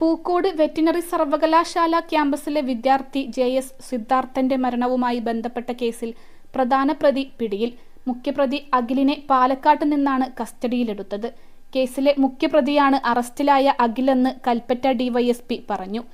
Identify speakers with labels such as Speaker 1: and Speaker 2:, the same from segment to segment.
Speaker 1: Pookode veterinary സർവകലാശാല ക്യാമ്പസിലെ വിദ്യാർത്ഥി JS സിദ്ധാർത്ഥന്റെ മരണവുമായി ബന്ധപ്പെട്ട കേസിൽ പ്രധാന പ്രതി പിടിയിൽ. മുഖ്യപ്രതി അഖിലിനെ പാലക്കാട്ട് നിന്നാണ് കസ്റ്റഡിയിലെടുത്തത്. കേസിലെ മുഖ്യപ്രതിയാണ് അറസ്റ്റിലായ അഖിലെന്ന് കൽപ്പറ്റ ഡിവൈഎസ്പി പറഞ്ഞു.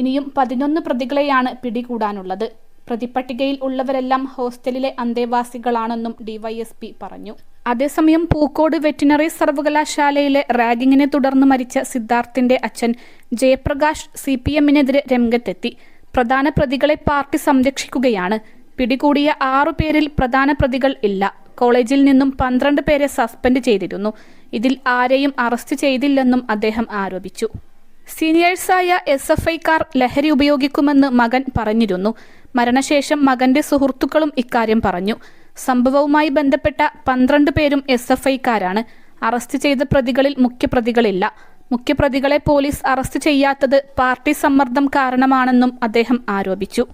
Speaker 1: ഇനിയും 11 പ്രതികളെയാണ് പിടികൂടാനുള്ളത്. പ്രതിപ്പട്ടികയിൽ ഉള്ളവരെല്ലാം ഹോസ്റ്റലിലെ അന്തേവാസികളാണെന്നും ഡിവൈഎസ്പി പറഞ്ഞു. അതേസമയം പൂക്കോട് വെറ്റിനറി സർവകലാശാലയിലെ റാഗിങ്ങിനെ തുടർന്ന് മരിച്ച സിദ്ധാർത്ഥിന്റെ അച്ഛൻ ജയപ്രകാശ് CPMനെതിരെ രംഗത്തെത്തി. പ്രധാന പ്രതികളെ പാർട്ടി സംരക്ഷിക്കുകയാണ്. പിടികൂടിയ 6 പേരിൽ പ്രധാന പ്രതികൾ ഇല്ല. കോളേജിൽ നിന്നും 12 പേരെ സസ്പെൻഡ് ചെയ്തിരുന്നു. ഇതിൽ ആരെയും അറസ്റ്റ് ചെയ്തില്ലെന്നും അദ്ദേഹം ആരോപിച്ചു. സീനിയേഴ്സായ SFIക്കാർ ലഹരി ഉപയോഗിക്കുമെന്ന് മകൻ പറഞ്ഞിരുന്നു. മരണശേഷം മകന്റെ സുഹൃത്തുക്കളും ഇക്കാര്യം പറഞ്ഞു. സംഭവവുമായി ബന്ധപ്പെട്ട 12 പേരും SFIക്കാരാണ്. അറസ്റ്റ് ചെയ്ത പ്രതികളിൽ മുഖ്യപ്രതികളില്ല. മുഖ്യപ്രതികളെ പോലീസ് അറസ്റ്റ് ചെയ്യാത്തത് പാർട്ടി സമ്മർദ്ദം കാരണമാണെന്നും അദ്ദേഹം ആരോപിച്ചു.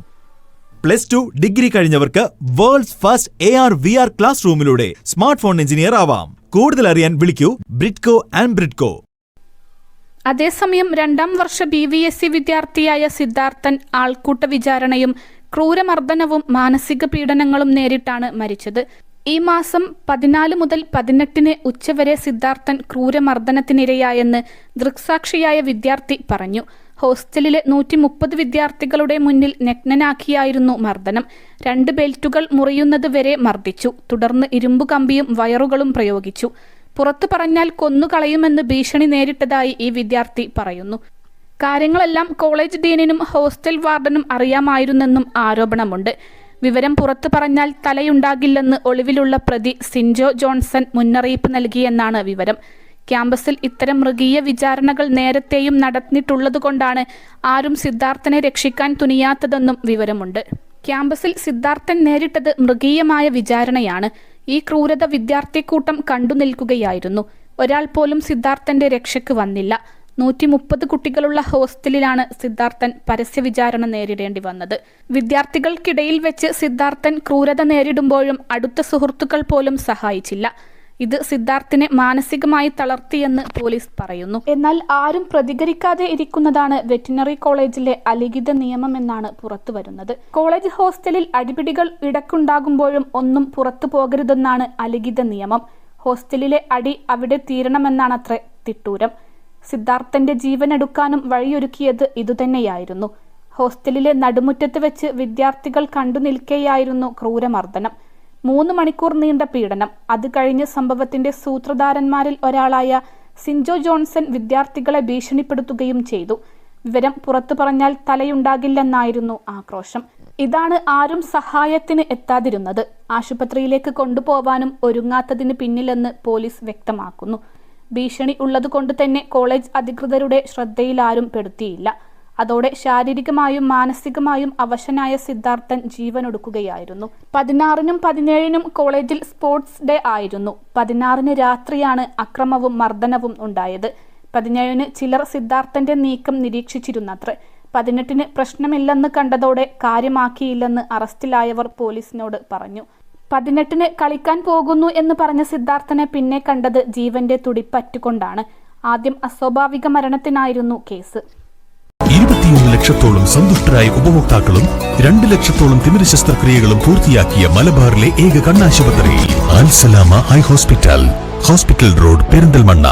Speaker 2: +2 ഡിഗ്രി കഴിഞ്ഞവർക്ക് വേൾഡ്സ് ഫസ്റ്റ് AR/VR ക്ലാസ് റൂമിലൂടെ സ്മാർട്ട് ഫോൺ എഞ്ചിനീയർ ആവാം. കൂടുതൽ അറിയാൻ വിളിക്കൂ ബ്രിഡ്കോ ആൻഡ് ബ്രിഡ്കോ.
Speaker 1: അതേസമയം 2ാം വർഷ BVSC വിദ്യാർത്ഥിയായ സിദ്ധാർത്ഥൻ ആൾക്കൂട്ട വിചാരണയും ക്രൂരമർദ്ദനവും മാനസിക പീഡനങ്ങളും നേരിട്ടാണ് മരിച്ചത്. ഈ മാസം 14 മുതൽ 18 ഉച്ചവരെ സിദ്ധാർത്ഥൻ ക്രൂരമർദ്ദനത്തിനിരയായെന്ന് ദൃക്സാക്ഷിയായ വിദ്യാർത്ഥി പറഞ്ഞു. ഹോസ്റ്റലിലെ 130 വിദ്യാർത്ഥികളുടെ മുന്നിൽ നഗ്നനാക്കിയായിരുന്നു മർദ്ദനം. 2 ബെൽറ്റുകൾ മുറിയുന്നത് വരെ മർദ്ദിച്ചു. തുടർന്ന് ഇരുമ്പു കമ്പിയും വയറുകളും പ്രയോഗിച്ചു. പുറത്തു പറഞ്ഞാൽ കൊന്നുകളയുമെന്ന് ഭീഷണി നേരിട്ടതായി ഈ വിദ്യാർത്ഥി പറയുന്നു. കാര്യങ്ങളെല്ലാം കോളേജ് ഡീനിനും ഹോസ്റ്റൽ വാർഡനും അറിയാമായിരുന്നെന്നും ആരോപണമുണ്ട്. വിവരം പുറത്തു പറഞ്ഞാൽ തലയുണ്ടാകില്ലെന്ന് ഒളിവിലുള്ള പ്രതി സിൻജോ ജോൺസൺ മുന്നറിയിപ്പ് നൽകിയെന്നാണ് വിവരം. ക്യാമ്പസിൽ ഇത്തരം മൃഗീയ വിചാരണകൾ നേരത്തെയും നടന്നിട്ടുള്ളതുകൊണ്ടാണ് ആരും സിദ്ധാർത്ഥനെ രക്ഷിക്കാൻ തുനിയാത്തതെന്നും വിവരമുണ്ട്. ക്യാമ്പസിൽ സിദ്ധാർത്ഥൻ നേരിട്ടത് മൃഗീയമായ വിചാരണയാണ്. ഈ ക്രൂരത വിദ്യാർത്ഥിക്കൂട്ടം കണ്ടു നിൽക്കുകയായിരുന്നു. ഒരാൾ പോലും സിദ്ധാർത്ഥന്റെ രക്ഷയ്ക്ക് വന്നില്ല. 130 കുട്ടികളുള്ള ഹോസ്റ്റലിലാണ് സിദ്ധാർത്ഥൻ പരസ്യ വിചാരണ നേരിടേണ്ടി വന്നത്. വിദ്യാർത്ഥികൾക്കിടയിൽ വെച്ച് സിദ്ധാർത്ഥൻ ക്രൂരത നേരിടുമ്പോഴും അടുത്ത സുഹൃത്തുക്കൾ പോലും സഹായിച്ചില്ല. ഇത് സിദ്ധാർത്ഥിനെ മാനസികമായി തളർത്തിയെന്ന് പോലീസ് പറയുന്നു. എന്നാൽ ആരും പ്രതികരിക്കാതെ ഇരിക്കുന്നതാണ് വെറ്റിനറി കോളേജിലെ അലിഖിത നിയമമെന്നാണ് പുറത്തുവരുന്നത്. കോളേജ് ഹോസ്റ്റലിൽ അടിപിടികൾ ഇടയ്ക്കുണ്ടാകുമ്പോഴും ഒന്നും പുറത്തു പോകരുതെന്നാണ് അലിഖിത നിയമം. ഹോസ്റ്റലിലെ അടി അവിടെ തീരണമെന്നാണത്രേ തിട്ടൂരം. സിദ്ധാർത്ഥന്റെ ജീവനെടുക്കാനും വഴിയൊരുക്കിയത് ഇതുതന്നെയായിരുന്നു. ഹോസ്റ്റലിലെ നടുമുറ്റത്ത് വെച്ച് വിദ്യാർത്ഥികൾ കണ്ടു നിൽക്കെയായിരുന്നു ക്രൂരമർദ്ദനം. 3 മണിക്കൂർ നീണ്ട പീഡനം. അത് കഴിഞ്ഞ് സംഭവത്തിന്റെ സൂത്രധാരന്മാരിൽ ഒരാളായ സിൻജോ ജോൺസൺ വിദ്യാർത്ഥികളെ ഭീഷണിപ്പെടുത്തുകയും ചെയ്തു. വിവരം പുറത്തു പറഞ്ഞാൽ തലയുണ്ടാകില്ലെന്നായിരുന്നു ആക്രോശം. ഇതാണ് ആരും സഹായത്തിന് എത്താതിരുന്നത്. ആശുപത്രിയിലേക്ക് കൊണ്ടുപോവാനും ഒരുങ്ങാത്തതിന് പിന്നിലെന്ന് പോലീസ് വ്യക്തമാക്കുന്നു. ഭീഷണി ഉള്ളതുകൊണ്ട് തന്നെ കോളേജ് അധികൃതരുടെ ശ്രദ്ധയിലാരും പെടുത്തിയില്ല. അതോടെ ശാരീരികമായും മാനസികമായും അവശനായ സിദ്ധാർത്ഥൻ ജീവനൊടുക്കുകയായിരുന്നു. 16-നും 17-നും കോളേജിൽ സ്പോർട്സ് ഡേ ആയിരുന്നു. 16-ന് രാത്രിയാണ് അക്രമവും മർദ്ദനവും ഉണ്ടായത്. 17-ന് ചിലർ സിദ്ധാർത്ഥന്റെ നീക്കം നിരീക്ഷിച്ചിരുന്നത്രേ. 18-ന് പ്രശ്നമില്ലെന്ന് കണ്ടതോടെ കാര്യമാക്കിയില്ലെന്ന് അറസ്റ്റിലായവർ പോലീസിനോട് പറഞ്ഞു. 18-ന് കളിക്കാൻ പോകുന്നു എന്ന് പറഞ്ഞ സിദ്ധാർത്ഥനെ പിന്നെ കണ്ടത് ജീവന്റെ തുടിപ്പറ്റുകൊണ്ടാണ്. ആദ്യം അസ്വാഭാവിക മരണത്തിനായിരുന്നു കേസ്.
Speaker 3: 21 ലക്ഷത്തോളം സന്തുഷ്ടരായ ഉപഭോക്താക്കളും 2 ലക്ഷത്തോളം തിമിര ശസ്ത്രക്രിയകളും പൂർത്തിയാക്കിയ മലബാറിലെ ഏക കണ്ണാശുപത്രി അൽ സലാമ ഹൈ ഹോസ്പിറ്റൽ റോഡ് പെരിന്തൽമണ്ണ.